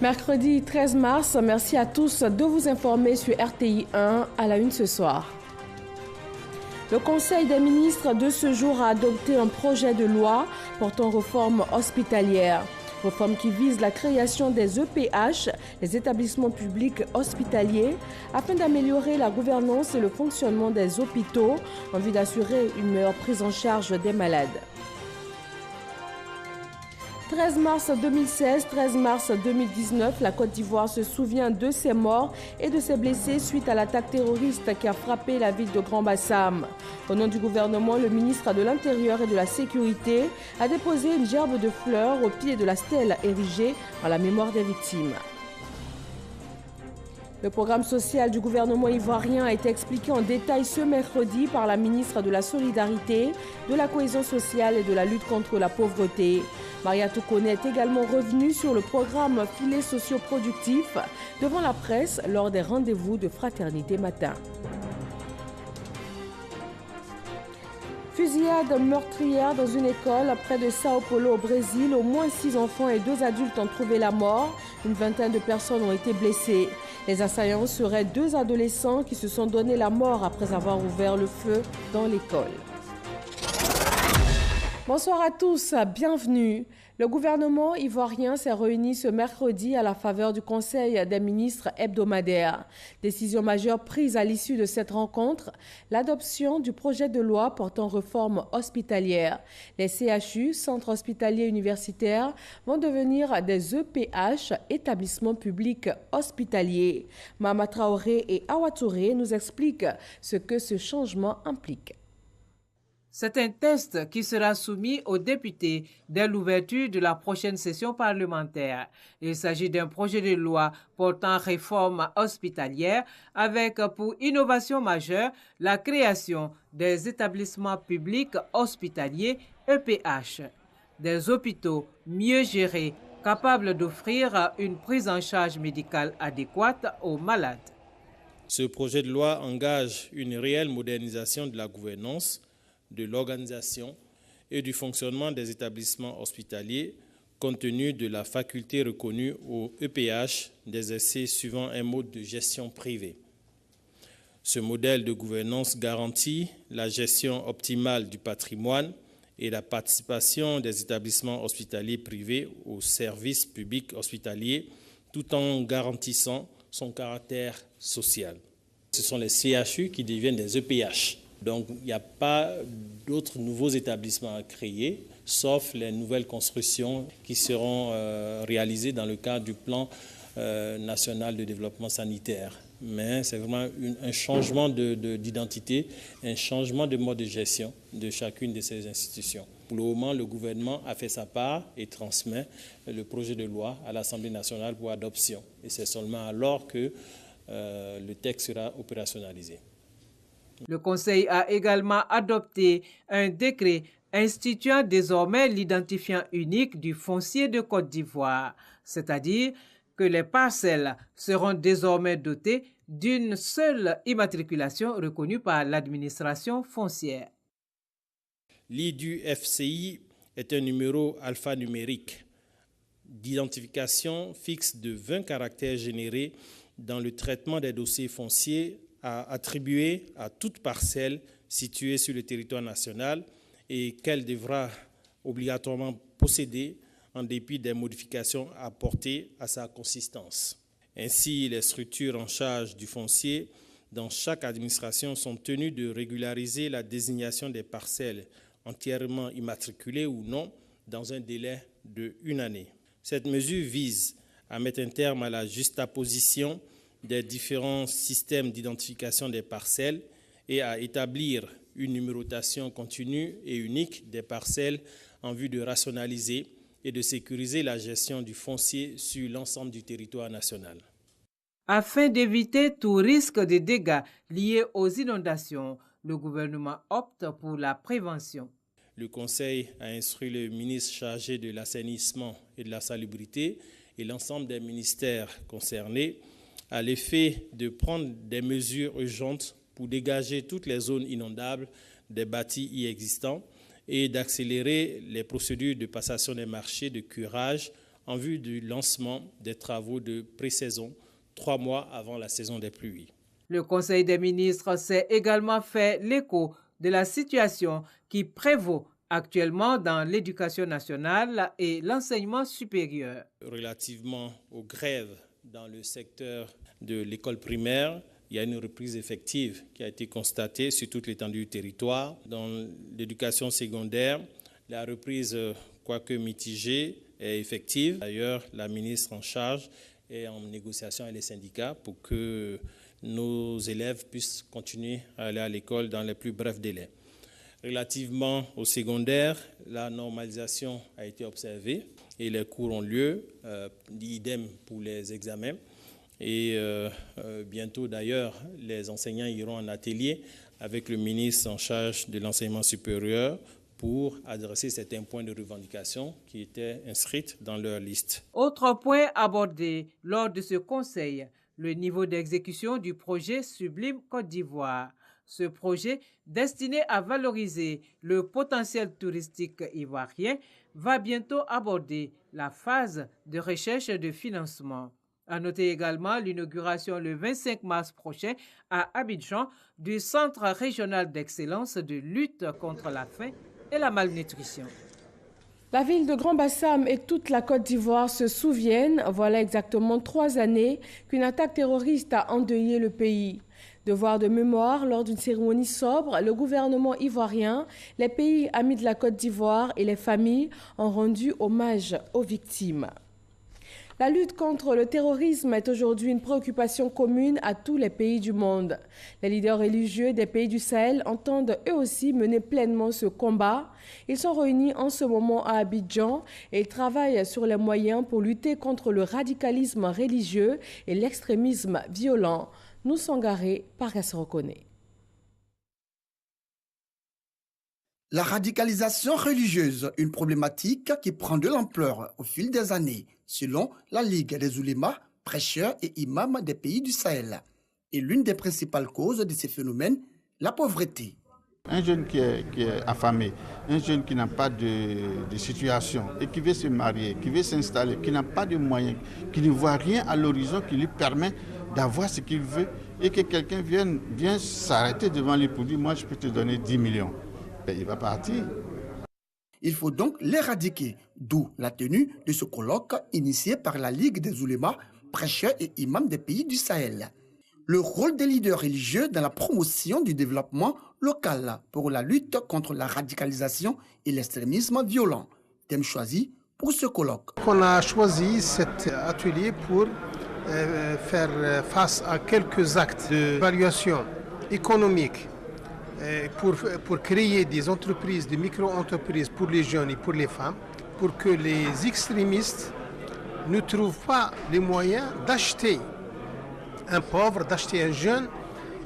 Mercredi 13 mars, merci à tous de vous informer sur RTI 1 à la une ce soir. Le Conseil des ministres de ce jour a adopté un projet de loi portant réforme hospitalière. Réforme qui vise la création des EPH, les établissements publics hospitaliers, afin d'améliorer la gouvernance et le fonctionnement des hôpitaux en vue d'assurer une meilleure prise en charge des malades. 13 mars 2016, 13 mars 2019, la Côte d'Ivoire se souvient de ses morts et de ses blessés suite à l'attaque terroriste qui a frappé la ville de Grand-Bassam. Au nom du gouvernement, le ministre de l'Intérieur et de la Sécurité a déposé une gerbe de fleurs au pied de la stèle érigée en la mémoire des victimes. Le programme social du gouvernement ivoirien a été expliqué en détail ce mercredi par la ministre de la Solidarité, de la Cohésion sociale et de la lutte contre la pauvreté. Maria Toukone est également revenue sur le programme Filet socio-productif devant la presse lors des rendez-vous de Fraternité Matin. Fusillade meurtrière dans une école près de Sao Paulo au Brésil. Au moins 6 enfants et 2 adultes ont trouvé la mort. Une vingtaine de personnes ont été blessées. Les assaillants seraient 2 adolescents qui se sont donné la mort après avoir ouvert le feu dans l'école. Bonsoir à tous, bienvenue. Le gouvernement ivoirien s'est réuni ce mercredi à la faveur du Conseil des ministres hebdomadaire. Décision majeure prise à l'issue de cette rencontre, l'adoption du projet de loi portant réforme hospitalière. Les CHU, centres hospitaliers universitaires, vont devenir des EPH, établissements publics hospitaliers. Mama Traoré et Awa Touré nous expliquent ce que ce changement implique. C'est un test qui sera soumis aux députés dès l'ouverture de la prochaine session parlementaire. Il s'agit d'un projet de loi portant réforme hospitalière avec pour innovation majeure la création des établissements publics hospitaliers EPH, des hôpitaux mieux gérés, capables d'offrir une prise en charge médicale adéquate aux malades. Ce projet de loi engage une réelle modernisation de la gouvernance, de l'organisation et du fonctionnement des établissements hospitaliers compte tenu de la faculté reconnue au EPH d'exercer suivant un mode de gestion privée. Ce modèle de gouvernance garantit la gestion optimale du patrimoine et la participation des établissements hospitaliers privés au service public hospitalier tout en garantissant son caractère social. Ce sont les CHU qui deviennent des EPH. Donc, il n'y a pas d'autres nouveaux établissements à créer, sauf les nouvelles constructions qui seront réalisées dans le cadre du plan national de développement sanitaire. Mais c'est vraiment un changement d'identité, un changement de mode de gestion de chacune de ces institutions. Pour le moment, le gouvernement a fait sa part et transmet le projet de loi à l'Assemblée nationale pour adoption. Et c'est seulement alors que le texte sera opérationnalisé. Le Conseil a également adopté un décret instituant désormais l'identifiant unique du foncier de Côte d'Ivoire, c'est-à-dire que les parcelles seront désormais dotées d'une seule immatriculation reconnue par l'administration foncière. L'IDU-FCI est un numéro alphanumérique d'identification fixe de 20 caractères générés dans le traitement des dossiers fonciers à attribuer à toute parcelle située sur le territoire national et qu'elle devra obligatoirement posséder en dépit des modifications apportées à sa consistance. Ainsi, les structures en charge du foncier dans chaque administration sont tenues de régulariser la désignation des parcelles entièrement immatriculées ou non dans un délai d'1 année. Cette mesure vise à mettre un terme à la juxtaposition des différents systèmes d'identification des parcelles et à établir une numérotation continue et unique des parcelles en vue de rationaliser et de sécuriser la gestion du foncier sur l'ensemble du territoire national. Afin d'éviter tout risque de dégâts liés aux inondations, le gouvernement opte pour la prévention. Le Conseil a instruit le ministre chargé de l'assainissement et de la salubrité et l'ensemble des ministères concernés à l'effet de prendre des mesures urgentes pour dégager toutes les zones inondables des bâtis y existants et d'accélérer les procédures de passation des marchés de curage en vue du lancement des travaux de pré-saison 3 mois avant la saison des pluies. Le Conseil des ministres s'est également fait l'écho de la situation qui prévaut actuellement dans l'éducation nationale et l'enseignement supérieur. Relativement aux grèves dans le secteur de l'école primaire, il y a une reprise effective qui a été constatée sur toute l'étendue du territoire. Dans l'éducation secondaire, la reprise, quoique mitigée, est effective. D'ailleurs, la ministre en charge est en négociation avec les syndicats pour que nos élèves puissent continuer à aller à l'école dans les plus brefs délais. Relativement au secondaire, la normalisation a été observée et les cours ont lieu, idem pour les examens. Et bientôt d'ailleurs, les enseignants iront en atelier avec le ministre en charge de l'enseignement supérieur pour adresser certains points de revendication qui étaient inscrits dans leur liste. Autre point abordé lors de ce conseil, le niveau d'exécution du projet Sublime Côte d'Ivoire. Ce projet, destiné à valoriser le potentiel touristique ivoirien, va bientôt aborder la phase de recherche et de financement. À noter également l'inauguration le 25 mars prochain à Abidjan du Centre régional d'excellence de lutte contre la faim et la malnutrition. La ville de Grand-Bassam et toute la Côte d'Ivoire se souviennent, voilà exactement 3 années, qu'une attaque terroriste a endeuillé le pays. Devoir de mémoire, lors d'une cérémonie sobre, le gouvernement ivoirien, les pays amis de la Côte d'Ivoire et les familles ont rendu hommage aux victimes. La lutte contre le terrorisme est aujourd'hui une préoccupation commune à tous les pays du monde. Les leaders religieux des pays du Sahel entendent eux aussi mener pleinement ce combat. Ils sont réunis en ce moment à Abidjan et ils travaillent sur les moyens pour lutter contre le radicalisme religieux et l'extrémisme violent. Nous sommes garés par Reconnaît. La radicalisation religieuse, une problématique qui prend de l'ampleur au fil des années, selon la Ligue des oulémas, prêcheurs et imams des pays du Sahel. Et l'une des principales causes de ces phénomènes, la pauvreté. Un jeune qui est affamé, un jeune qui n'a pas de situation et qui veut se marier, qui veut s'installer, qui n'a pas de moyens, qui ne voit rien à l'horizon qui lui permet d'avoir ce qu'il veut et que quelqu'un vienne s'arrêter devant lui pour dire « moi je peux te donner 10 millions ». Il va partir. Il faut donc l'éradiquer, d'où la tenue de ce colloque initié par la Ligue des oulémas, prêcheurs et imams des pays du Sahel. Le rôle des leaders religieux dans la promotion du développement local pour la lutte contre la radicalisation et l'extrémisme violent. Thème choisi pour ce colloque. On a choisi cet atelier pour faire face à quelques actes d'évaluation économique pour créer des entreprises, des micro-entreprises pour les jeunes et pour les femmes, pour que les extrémistes ne trouvent pas les moyens d'acheter un pauvre, d'acheter un jeune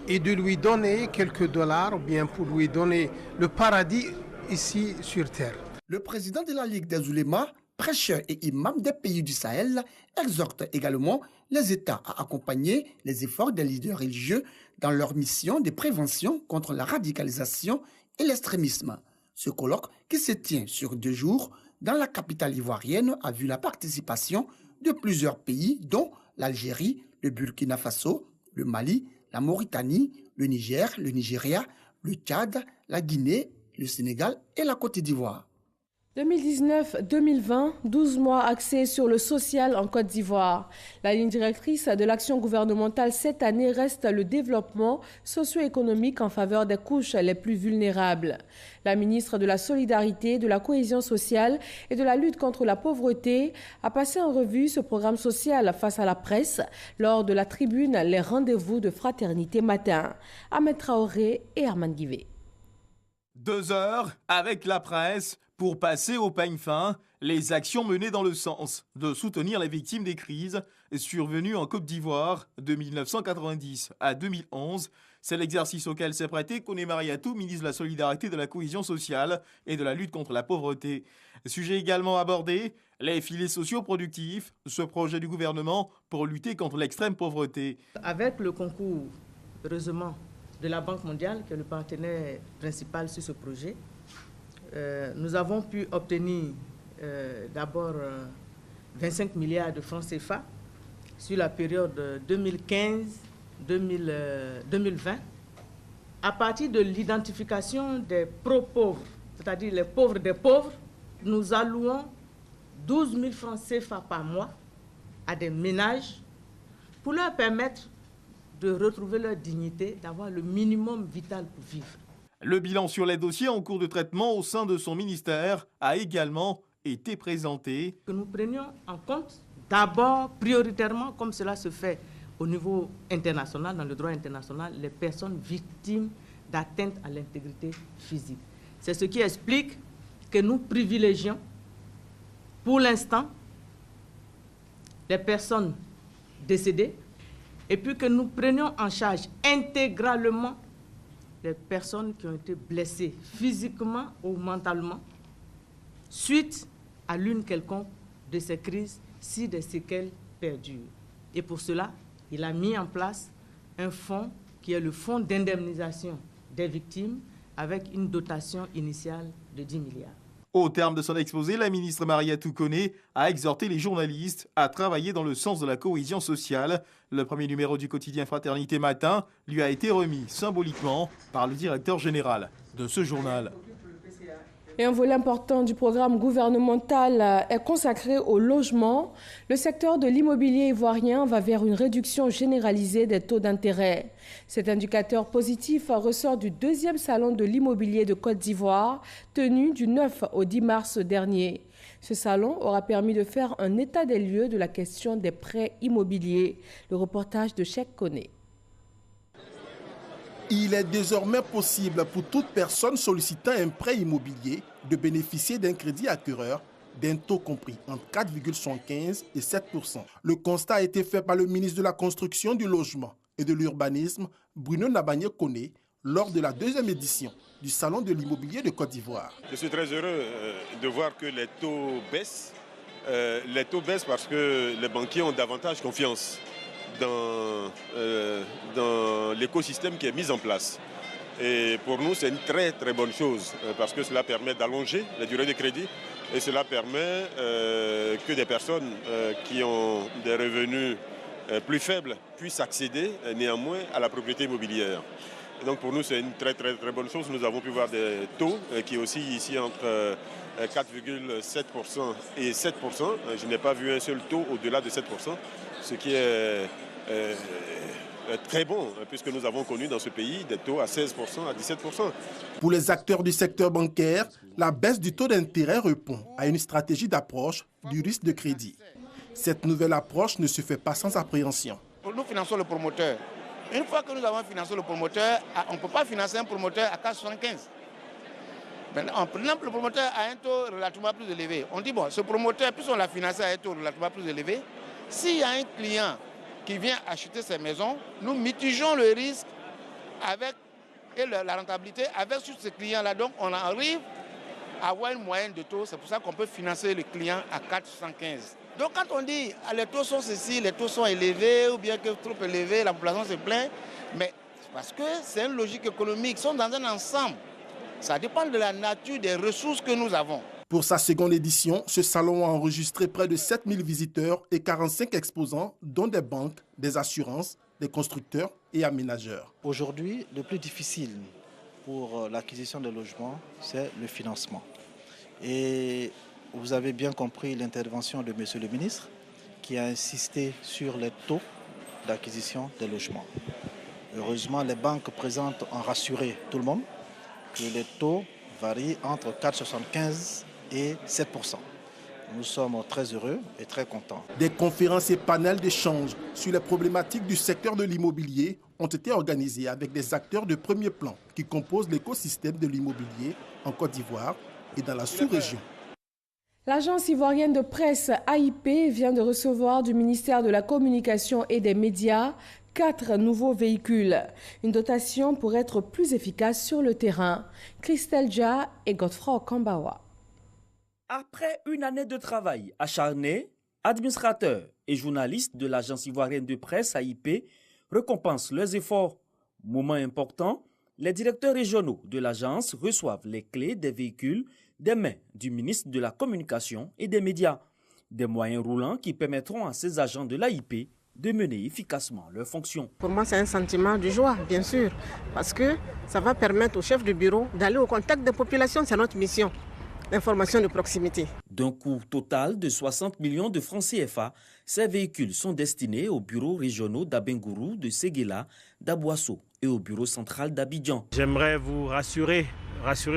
et de lui donner quelques dollars ou bien pour lui donner le paradis ici sur terre. Le président de la Ligue des oulémas, prêcheurs et imams des pays du Sahel, exhorte également les États à accompagner les efforts des leaders religieux dans leur mission de prévention contre la radicalisation et l'extrémisme. Ce colloque, qui se tient sur 2 jours dans la capitale ivoirienne, a vu la participation de plusieurs pays, dont l'Algérie, le Burkina Faso, le Mali, la Mauritanie, le Niger, le Nigeria, le Tchad, la Guinée, le Sénégal et la Côte d'Ivoire. 2019-2020, 12 mois axés sur le social en Côte d'Ivoire. La ligne directrice de l'action gouvernementale cette année reste le développement socio-économique en faveur des couches les plus vulnérables. La ministre de la Solidarité, de la Cohésion sociale et de la lutte contre la pauvreté a passé en revue ce programme social face à la presse lors de la tribune Les rendez-vous de fraternité matin. Ahmed Traoré et Arman Guivé. 2 heures avec la presse pour passer au peigne fin les actions menées dans le sens de soutenir les victimes des crises survenues en Côte d'Ivoire de 1990 à 2011. C'est l'exercice auquel s'est prêté Koné Mariatou, ministre de la Solidarité, de la Cohésion sociale et de la lutte contre la pauvreté. Sujet également abordé, les filets sociaux productifs, ce projet du gouvernement pour lutter contre l'extrême pauvreté. Avec le concours, heureusement, de la Banque mondiale, qui est le partenaire principal sur ce projet, nous avons pu obtenir d'abord 25 milliards de francs CFA sur la période 2015-2020, à partir de l'identification des pro-pauvres, c'est-à-dire les pauvres des pauvres, nous allouons 12 000 francs CFA par mois à des ménages pour leur permettre de retrouver leur dignité, d'avoir le minimum vital pour vivre. Le bilan sur les dossiers en cours de traitement au sein de son ministère a également été présenté. Que nous prenions en compte d'abord, prioritairement, comme cela se fait au niveau international, dans le droit international, les personnes victimes d'atteinte à l'intégrité physique. C'est ce qui explique que nous privilégions, pour l'instant, les personnes décédées, et puis que nous prenions en charge intégralement les personnes qui ont été blessées physiquement ou mentalement suite à l'une quelconque de ces crises si des séquelles perdurent. Et pour cela, il a mis en place un fonds qui est le fonds d'indemnisation des victimes avec une dotation initiale de 10 milliards. Au terme de son exposé, la ministre Mariétou Koné a exhorté les journalistes à travailler dans le sens de la cohésion sociale. Le premier numéro du quotidien Fraternité Matin lui a été remis symboliquement par le directeur général de ce journal. Et un volet important du programme gouvernemental est consacré au logement. Le secteur de l'immobilier ivoirien va vers une réduction généralisée des taux d'intérêt. Cet indicateur positif ressort du deuxième salon de l'immobilier de Côte d'Ivoire, tenu du 9 au 10 mars dernier. Ce salon aura permis de faire un état des lieux de la question des prêts immobiliers. Le reportage de Cheikh Koné. Il est désormais possible pour toute personne sollicitant un prêt immobilier de bénéficier d'un crédit acquéreur d'un taux compris entre 4,75 et 7%. Le constat a été fait par le ministre de la Construction, du Logement et de l'Urbanisme, Bruno Nabagné-Koné, lors de la deuxième édition du Salon de l'immobilier de Côte d'Ivoire. Je suis très heureux de voir que les taux baissent. Les taux baissent parce que les banquiers ont davantage confiance dans l'écosystème qui est mis en place. Et pour nous, c'est une très très bonne chose parce que cela permet d'allonger la durée de crédit et cela permet que des personnes qui ont des revenus plus faibles puissent accéder néanmoins à la propriété immobilière. Et donc pour nous, c'est une très très très bonne chose. Nous avons pu voir des taux qui oscillent ici entre 4,7% et 7%. Je n'ai pas vu un seul taux au-delà de 7%, ce qui est très bon, puisque nous avons connu dans ce pays des taux à 16%, à 17%. Pour les acteurs du secteur bancaire, la baisse du taux d'intérêt répond à une stratégie d'approche du risque de crédit. Cette nouvelle approche ne se fait pas sans appréhension. Nous finançons le promoteur. Une fois que nous avons financé le promoteur, on ne peut pas financer un promoteur à 4,75. Maintenant, par exemple, le promoteur a un taux relativement plus élevé. On dit, bon, ce promoteur, puisqu'on l'a financé à un taux relativement plus élevé, s'il y a un client qui vient acheter ces maisons, nous mitigeons le risque avec, et la rentabilité avec sur ce client-là. Donc, on arrive à avoir une moyenne de taux. C'est pour ça qu'on peut financer le client à 4,75. Donc, quand on dit les taux sont ceci, les taux sont élevés ou bien que trop élevés, la population se plaint, mais parce que c'est une logique économique. Ils sont dans un ensemble. Ça dépend de la nature des ressources que nous avons. Pour sa seconde édition, ce salon a enregistré près de 7000 visiteurs et 45 exposants, dont des banques, des assurances, des constructeurs et aménageurs. Aujourd'hui, le plus difficile pour l'acquisition de logements, c'est le financement. Et vous avez bien compris l'intervention de M. le ministre qui a insisté sur les taux d'acquisition des logements. Heureusement, les banques présentes ont rassuré tout le monde que les taux varient entre 4,75 et 7%. Nous sommes très heureux et très contents. Des conférences et panels d'échange sur les problématiques du secteur de l'immobilier ont été organisées avec des acteurs de premier plan qui composent l'écosystème de l'immobilier en Côte d'Ivoire et dans la sous-région. L'agence ivoirienne de presse AIP vient de recevoir du ministère de la Communication et des Médias 4 nouveaux véhicules. Une dotation pour être plus efficace sur le terrain. Christelle Dja et Godefroy Okambawa. Après une année de travail acharné, administrateurs et journalistes de l'agence ivoirienne de presse AIP récompensent leurs efforts. Moment important, les directeurs régionaux de l'agence reçoivent les clés des véhicules des mains du ministre de la Communication et des Médias. Des moyens roulants qui permettront à ces agents de l'AIP de mener efficacement leurs fonctions. Pour moi, c'est un sentiment de joie, bien sûr, parce que ça va permettre au chef de bureau d'aller au contact des populations, c'est notre mission, l'information de proximité. D'un coût total de 60 millions de francs CFA, ces véhicules sont destinés aux bureaux régionaux d'Abengourou, de Séguéla, d'Abouasso et au bureau central d'Abidjan. J'aimerais vous rassurer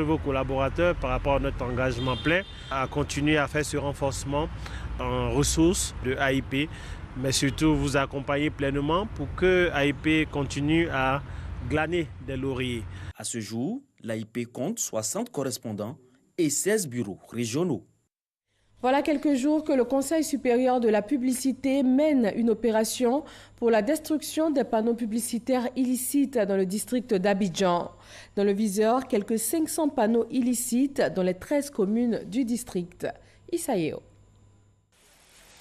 vos collaborateurs par rapport à notre engagement plein à continuer à faire ce renforcement en ressources de AIP, mais surtout vous accompagner pleinement pour que AIP continue à glaner des lauriers. À ce jour, l'AIP compte 60 correspondants et 16 bureaux régionaux. Voilà quelques jours que le Conseil supérieur de la publicité mène une opération pour la destruction des panneaux publicitaires illicites dans le district d'Abidjan. Dans le viseur, quelques 500 panneaux illicites dans les 13 communes du district. Isaïo.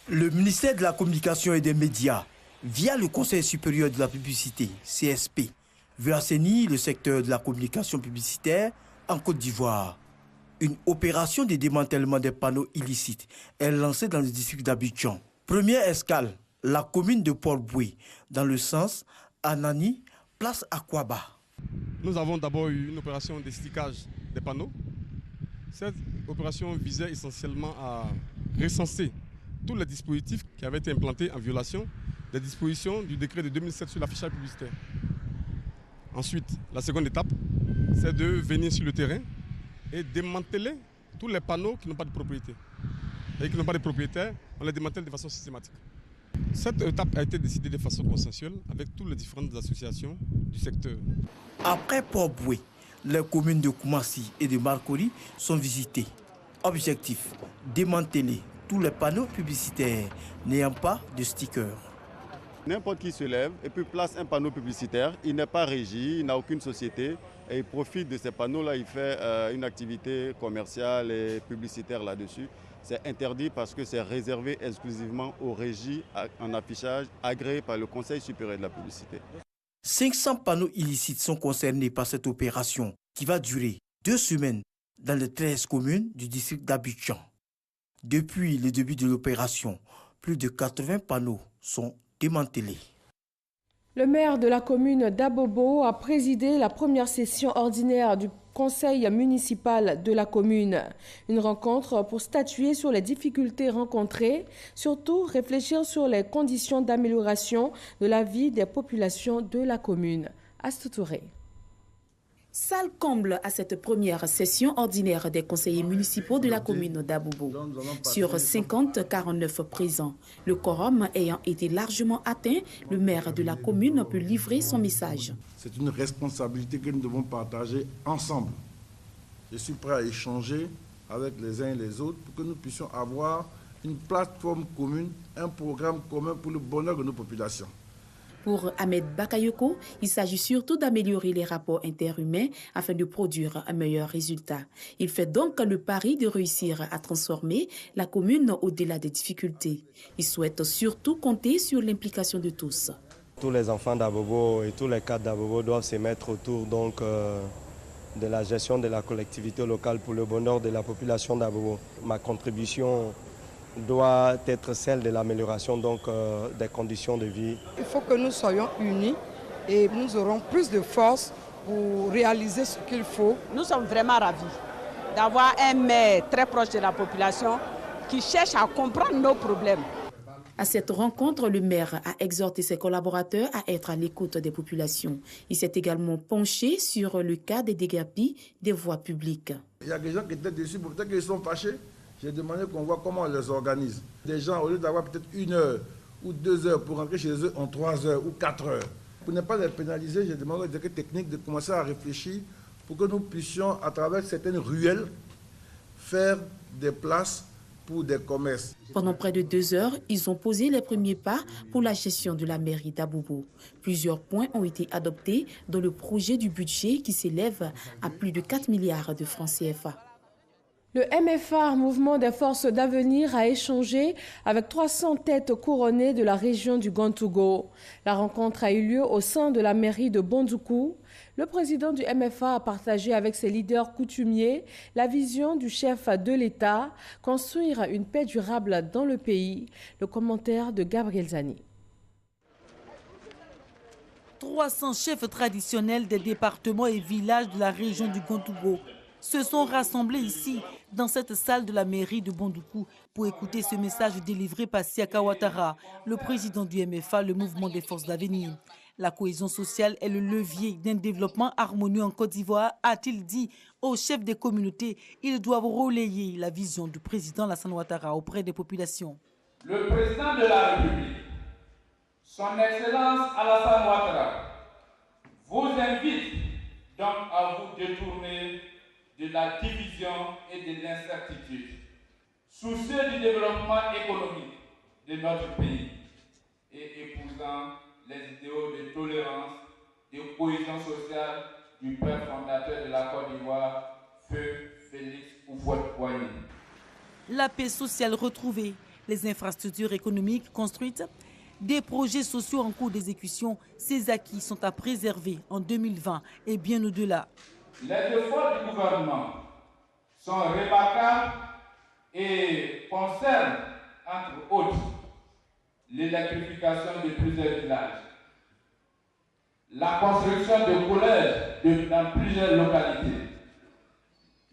Le ministère de la Communication et des Médias, via le Conseil supérieur de la publicité, CSP, veut assainir le secteur de la communication publicitaire en Côte d'Ivoire. Une opération de démantèlement des panneaux illicites est lancée dans le district d'Abidjan. Première escale, la commune de Port-Boué, dans le sens Anani, place Akwaba. Nous avons d'abord eu une opération de stickage des panneaux. Cette opération visait essentiellement à recenser tous les dispositifs qui avaient été implantés en violation des dispositions du décret de 2007 sur l'affichage publicitaire. Ensuite, la seconde étape, c'est de venir sur le terrain et démanteler tous les panneaux qui n'ont pas de propriété. Et qui n'ont pas de propriétaire, on les démantèle de façon systématique. Cette étape a été décidée de façon consensuelle avec toutes les différentes associations du secteur. Après Port-Boué, les communes de Koumassi et de Marcory sont visitées. Objectif, démanteler tous les panneaux publicitaires n'ayant pas de sticker. N'importe qui se lève et puis place un panneau publicitaire, il n'est pas régi, il n'a aucune société et il profite de ces panneaux-là, il fait une activité commerciale et publicitaire là-dessus. C'est interdit parce que c'est réservé exclusivement aux régies en affichage agréées par le Conseil supérieur de la publicité. 500 panneaux illicites sont concernés par cette opération qui va durer 2 semaines dans les 13 communes du district d'Abidjan. Depuis le début de l'opération, plus de 80 panneaux sont démantelés. Le maire de la commune d'Abobo a présidé la première session ordinaire du conseil municipal de la commune. Une rencontre pour statuer sur les difficultés rencontrées, surtout réfléchir sur les conditions d'amélioration de la vie des populations de la commune. Astou Touré. Salle comble à cette première session ordinaire des conseillers municipaux de la commune d'Abobo. Sur 50, 49 présents. Le quorum ayant été largement atteint, le maire de la commune peut livrer son message. C'est une responsabilité que nous devons partager ensemble. Je suis prêt à échanger avec les uns et les autres pour que nous puissions avoir une plateforme commune, un programme commun pour le bonheur de nos populations. Pour Ahmed Bakayoko, il s'agit surtout d'améliorer les rapports interhumains afin de produire un meilleur résultat. Il fait donc le pari de réussir à transformer la commune au-delà des difficultés. Il souhaite surtout compter sur l'implication de tous. Tous les enfants d'Abobo et tous les cadres d'Abobo doivent se mettre autour de la gestion de la collectivité locale pour le bonheur de la population d'Abobo. Ma contribution doit être celle de l'amélioration des conditions de vie. Il faut que nous soyons unis et nous aurons plus de force pour réaliser ce qu'il faut. Nous sommes vraiment ravis d'avoir un maire très proche de la population qui cherche à comprendre nos problèmes. À cette rencontre, le maire a exhorté ses collaborateurs à être à l'écoute des populations. Il s'est également penché sur le cas des dégâts des voies publiques. Il y a des gens qui étaient déçus, peut-être qu'ils sont fâchés. J'ai demandé qu'on voit comment on les organise. Des gens, au lieu d'avoir peut-être 1 heure ou 2 heures pour rentrer chez eux en 3 heures ou 4 heures. Pour ne pas les pénaliser, j'ai demandé aux équipes techniques de commencer à réfléchir pour que nous puissions, à travers certaines ruelles, faire des places pour des commerces. Pendant près de 2 heures, ils ont posé les premiers pas pour la gestion de la mairie d'Abobo. Plusieurs points ont été adoptés dans le projet du budget qui s'élève à plus de 4 milliards de francs CFA. Le MFA, Mouvement des Forces d'Avenir, a échangé avec 300 têtes couronnées de la région du Gantougo. La rencontre a eu lieu au sein de la mairie de Bondoukou. Le président du MFA a partagé avec ses leaders coutumiers la vision du chef de l'État, construire une paix durable dans le pays. Le commentaire de Gabriel Zani. 300 chefs traditionnels des départements et villages de la région du Gantougo se sont rassemblés ici, dans cette salle de la mairie de Bondoukou, pour écouter ce message délivré par Siaka Ouattara, le président du MFA, le Mouvement des Forces d'Avenir. La cohésion sociale est le levier d'un développement harmonieux en Côte d'Ivoire, a-t-il dit aux chefs des communautés. Ils doivent relayer la vision du président Alassane Ouattara auprès des populations. Le président de la République, son Excellence Alassane Ouattara, vous invite donc à vous détourner de la division et de l'incertitude, soucieux du développement économique de notre pays et épousant les idéaux de tolérance, de cohésion sociale du père fondateur de la Côte d'Ivoire, Feu Félix Houphouët-Boigny. La paix sociale retrouvée, les infrastructures économiques construites, des projets sociaux en cours d'exécution, ces acquis sont à préserver en 2020 et bien au-delà. Les efforts du gouvernement sont remarquables et concernent, entre autres, l'électrification de plusieurs villages, la construction de collèges dans plusieurs localités,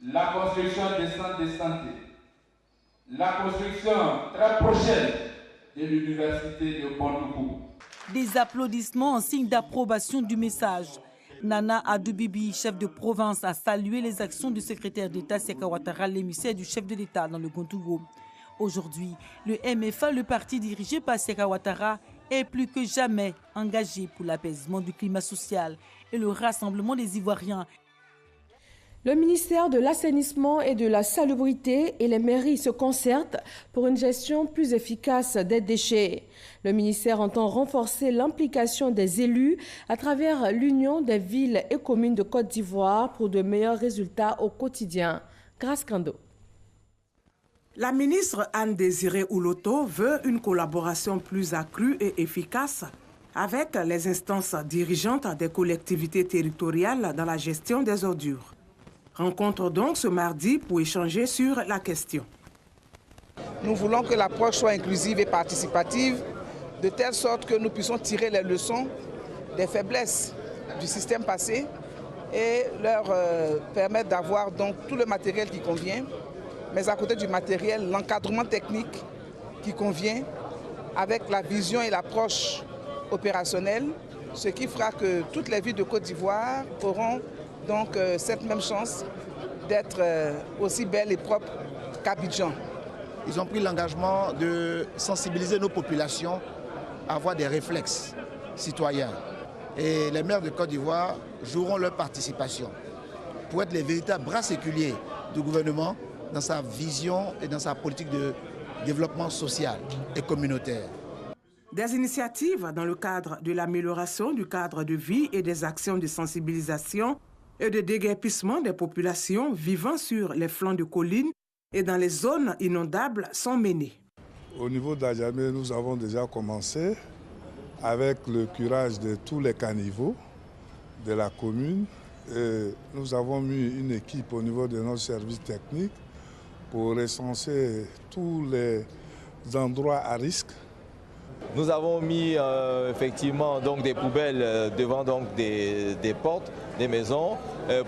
la construction des centres de santé, la construction très prochaine de l'université de Bondoukou. Des applaudissements en signe d'approbation du message. Nana Adoubibi, chef de province, a salué les actions du secrétaire d'État Siaka Ouattara, l'émissaire du chef de l'État dans le Gantougo. Aujourd'hui, le MFA, le parti dirigé par Siaka Ouattara, est plus que jamais engagé pour l'apaisement du climat social et le rassemblement des Ivoiriens. Le ministère de l'Assainissement et de la Salubrité et les mairies se concertent pour une gestion plus efficace des déchets. Le ministère entend renforcer l'implication des élus à travers l'Union des villes et communes de Côte d'Ivoire pour de meilleurs résultats au quotidien. Grâce Kando. La ministre Anne-Désirée Ouloto veut une collaboration plus accrue et efficace avec les instances dirigeantes des collectivités territoriales dans la gestion des ordures. Rencontre donc ce mardi pour échanger sur la question. Nous voulons que l'approche soit inclusive et participative, de telle sorte que nous puissions tirer les leçons des faiblesses du système passé et leur permettre d'avoir donc tout le matériel qui convient, mais à côté du matériel, l'encadrement technique qui convient avec la vision et l'approche opérationnelle, ce qui fera que toutes les villes de Côte d'Ivoire auront donc cette même chance d'être aussi belles et propres qu'Abidjan. Ils ont pris l'engagement de sensibiliser nos populations à avoir des réflexes citoyens. Et les maires de Côte d'Ivoire joueront leur participation pour être les véritables bras séculiers du gouvernement dans sa vision et dans sa politique de développement social et communautaire. Des initiatives dans le cadre de l'amélioration du cadre de vie et des actions de sensibilisation et de déguerpissement des populations vivant sur les flancs de collines et dans les zones inondables sont menées. Au niveau d'Adjamé, nous avons déjà commencé avec le curage de tous les caniveaux de la commune. Et nous avons mis une équipe au niveau de notre service technique pour recenser tous les endroits à risque. Nous avons mis effectivement donc des poubelles devant donc des portes, des maisons,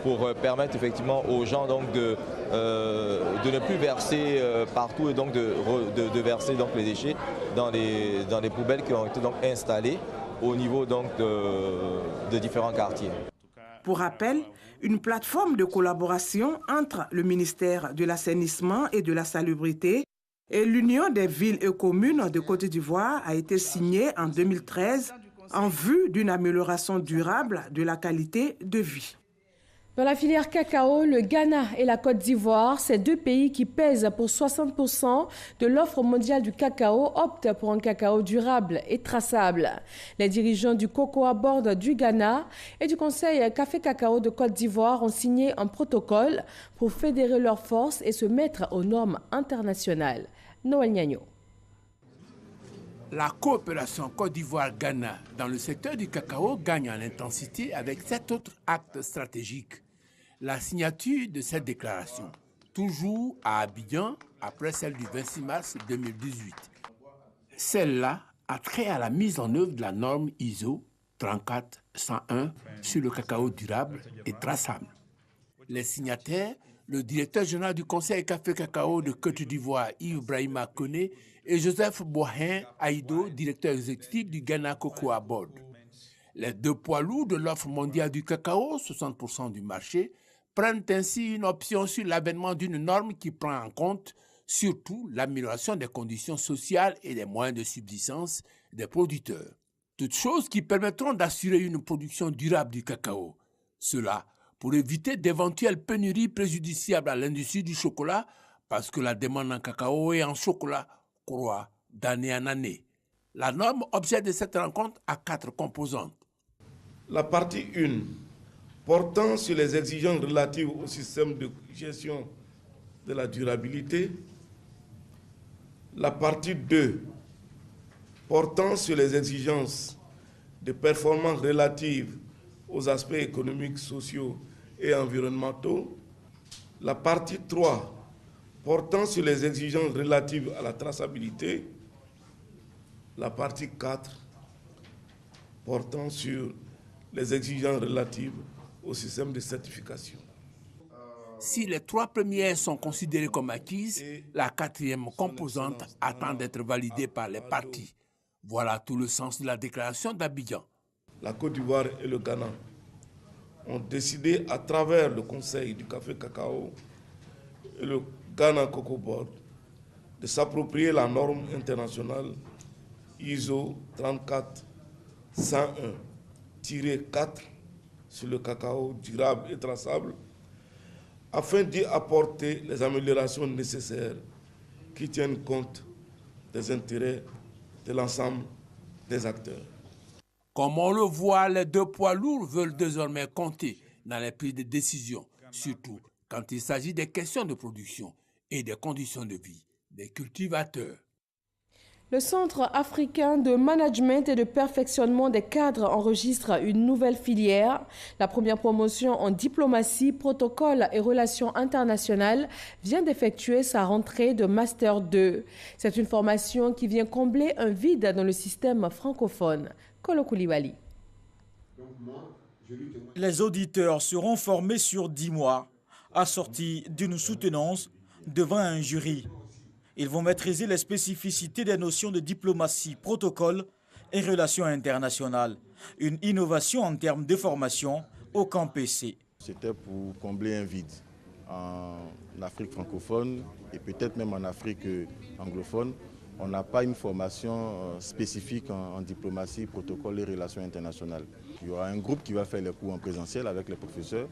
pour permettre effectivement aux gens donc de ne plus verser partout et donc de verser donc les déchets dans les poubelles qui ont été donc installées au niveau donc de différents quartiers. Pour rappel, une plateforme de collaboration entre le ministère de l'Assainissement et de la Salubrité et l'Union des villes et communes de Côte d'Ivoire a été signée en 2013 en vue d'une amélioration durable de la qualité de vie. Dans la filière cacao, le Ghana et la Côte d'Ivoire, ces deux pays qui pèsent pour 60% de l'offre mondiale du cacao, optent pour un cacao durable et traçable. Les dirigeants du Cocoa Board du Ghana et du Conseil Café Cacao de Côte d'Ivoire ont signé un protocole pour fédérer leurs forces et se mettre aux normes internationales. Noël Niagno. La coopération Côte d'Ivoire-Ghana dans le secteur du cacao gagne en intensité avec 7 autres actes stratégiques. La signature de cette déclaration, toujours à Abidjan, après celle du 26 mars 2018. Celle-là a trait à la mise en œuvre de la norme ISO 34101 sur le cacao durable et traçable. Les signataires, le directeur général du Conseil Café Cacao de Côte d'Ivoire, Yves Brahima Koné, et Joseph Bohin Aïdo, directeur exécutif du Ghana Cocoa Board. Les deux poids lourds de l'offre mondiale du cacao, 60% du marché, prennent ainsi une option sur l'avènement d'une norme qui prend en compte surtout l'amélioration des conditions sociales et des moyens de subsistance des producteurs. Toutes choses qui permettront d'assurer une production durable du cacao. Cela pour éviter d'éventuelles pénuries préjudiciables à l'industrie du chocolat parce que la demande en cacao et en chocolat croît d'année en année. La norme objet de cette rencontre a 4 composantes. La partie 1, portant sur les exigences relatives au système de gestion de la durabilité. La partie 2, portant sur les exigences de performance relatives aux aspects économiques, sociaux et environnementaux. La partie 3, portant sur les exigences relatives à la traçabilité. La partie 4, portant sur les exigences relatives au système de certification. Si les 3 premières sont considérées comme acquises, la 4e composante attend d'être validée par les parties. Voilà tout le sens de la déclaration d'Abidjan. La Côte d'Ivoire et le Ghana ont décidé à travers le Conseil du Café Cacao et le Ghana Cocoa Board de s'approprier la norme internationale ISO 34101-4 sur le cacao durable et traçable afin d'y apporter les améliorations nécessaires qui tiennent compte des intérêts de l'ensemble des acteurs. Comme on le voit, les deux poids lourds veulent désormais compter dans les prises de décision, surtout quand il s'agit des questions de production et des conditions de vie des cultivateurs. Le Centre africain de management et de perfectionnement des cadres enregistre une nouvelle filière. La première promotion en diplomatie, protocole et relations internationales vient d'effectuer sa rentrée de Master 2. C'est une formation qui vient combler un vide dans le système francophone. Kolo Koulibaly. Les auditeurs seront formés sur 10 mois, assortis d'une soutenance devant un jury. Ils vont maîtriser les spécificités des notions de diplomatie, protocole et relations internationales. Une innovation en termes de formation au camp PC. C'était pour combler un vide en Afrique francophone et peut-être même en Afrique anglophone. On n'a pas une formation spécifique en diplomatie, protocole et relations internationales. Il y aura un groupe qui va faire les cours en présentiel avec les professeurs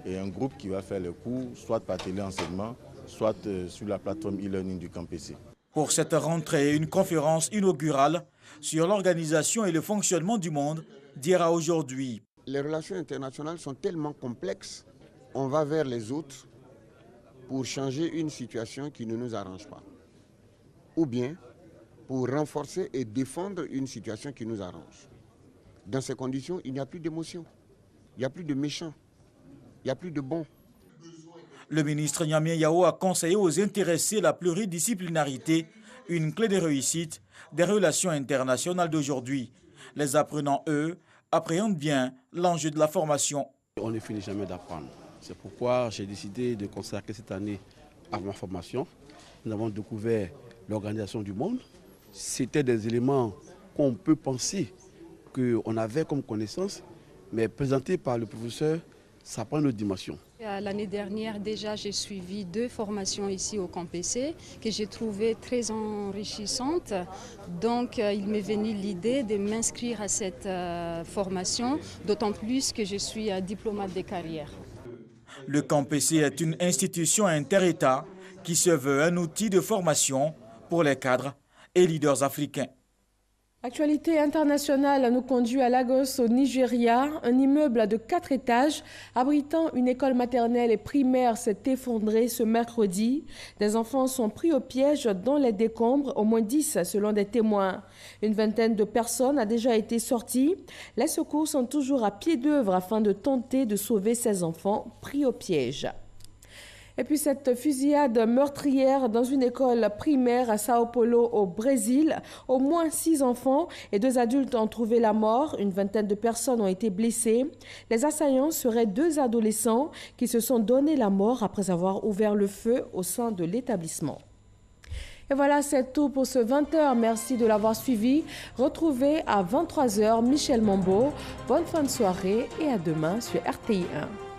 et un groupe qui va faire les cours soit par téléenseignement, soit sur la plateforme e-learning du camp PC. Pour cette rentrée, une conférence inaugurale sur l'organisation et le fonctionnement du monde dira aujourd'hui. Les relations internationales sont tellement complexes, on va vers les autres pour changer une situation qui ne nous arrange pas. Ou bien pour renforcer et défendre une situation qui nous arrange. Dans ces conditions, il n'y a plus d'émotion, il n'y a plus de méchants, il n'y a plus de bons. Le ministre Nyamien Yao a conseillé aux intéressés la pluridisciplinarité, une clé de réussite des relations internationales d'aujourd'hui. Les apprenants, eux, appréhendent bien l'enjeu de la formation. On ne finit jamais d'apprendre. C'est pourquoi j'ai décidé de consacrer cette année à ma formation. Nous avons découvert l'organisation du monde. C'était des éléments qu'on peut penser qu'on avait comme connaissance, mais présentés par le professeur, ça prend une autre dimension. L'année dernière, déjà, j'ai suivi 2 formations ici au camp PC que j'ai trouvées très enrichissantes. Donc, il m'est venu l'idée de m'inscrire à cette formation, d'autant plus que je suis diplomate de carrière. Le CAMPC est une institution inter-État qui se veut un outil de formation pour les cadres et leaders africains. Actualité internationale nous conduit à Lagos, au Nigeria. Un immeuble de 4 étages abritant une école maternelle et primaire s'est effondré ce mercredi. Des enfants sont pris au piège dans les décombres, au moins 10 selon des témoins. Une vingtaine de personnes a déjà été sortie. Les secours sont toujours à pied d'œuvre afin de tenter de sauver ces enfants pris au piège. Et puis cette fusillade meurtrière dans une école primaire à Sao Paulo au Brésil. Au moins 6 enfants et 2 adultes ont trouvé la mort. Une vingtaine de personnes ont été blessées. Les assaillants seraient 2 adolescents qui se sont donné la mort après avoir ouvert le feu au sein de l'établissement. Et voilà, c'est tout pour ce 20h. Merci de l'avoir suivi. Retrouvez à 23h Michel Mambo. Bonne fin de soirée et à demain sur RTI 1.